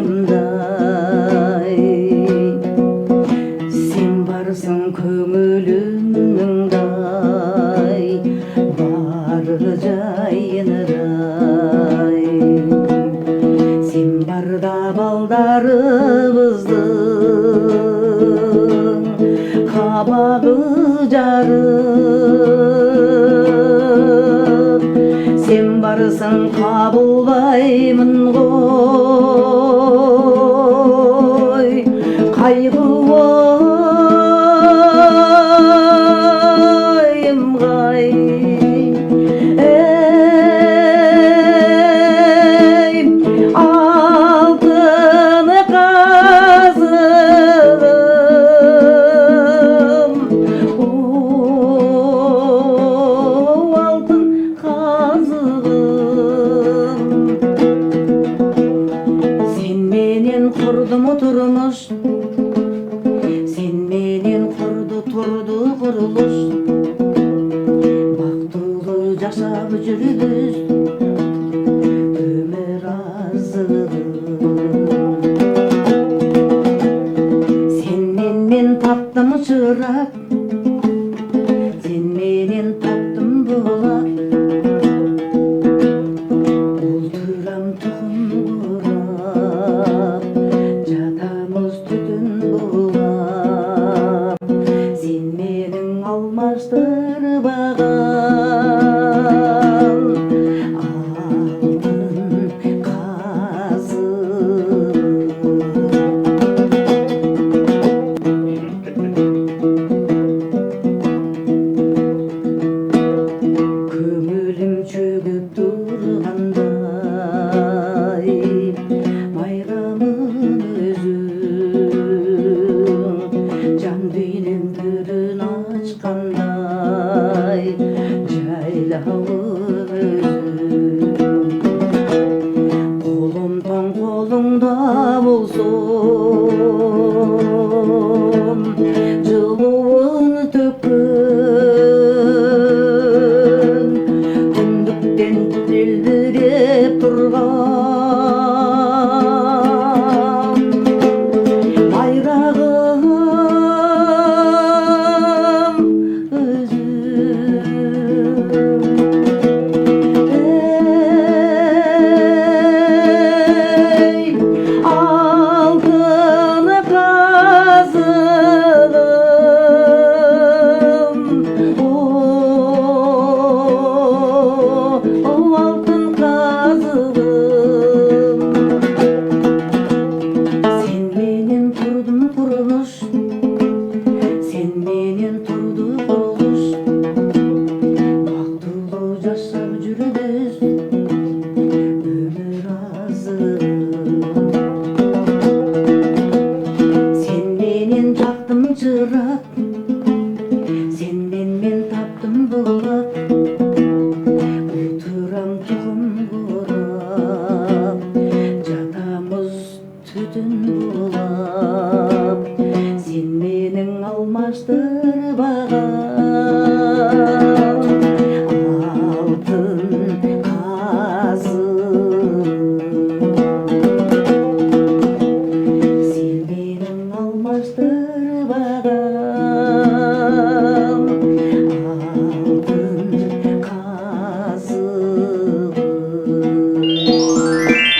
болбайымдай. Сен барсың көңілімніңдай, бары жайыныдай. Сен барда балдарыбыздың қабағы жарық. Сен барсың қабылдаймын ғой қайғы ойымғай. Алтыны қазығым, алтын қазығым. Сен менен құрдым тұрмыш, сен менен құрды тұрды құрылыш. Бақтылы жашап жүрбүз өмір азығы. Сенен мен таптым шырақ, сен менен таптым бұлақ. Олтырам тұқым құрап, жатамыз түтін бұлап. Сен менің алмаштырбаған алтын көңілім чөгіп тұрғандай, майрамын өзің жан дүнием түрін ашқандай, жайлауым өзің. Қолым тоң қолыңда болсын, жылуын төккін түндіктен елдіреп тұрған байрағым өзің. Алтыны қазығым, алтын қазығым. Сен менен тұрдым құрылыш, сен менен тұрды құрылыш. Бақтылы жашап жүрбүз өмір азығы. Сен менен жақтым жырақ, сенмен мен таптым бұлақ. Отырам тұқым құрап, жатамыз түтін бұлап. Сен менің алмаштырбаған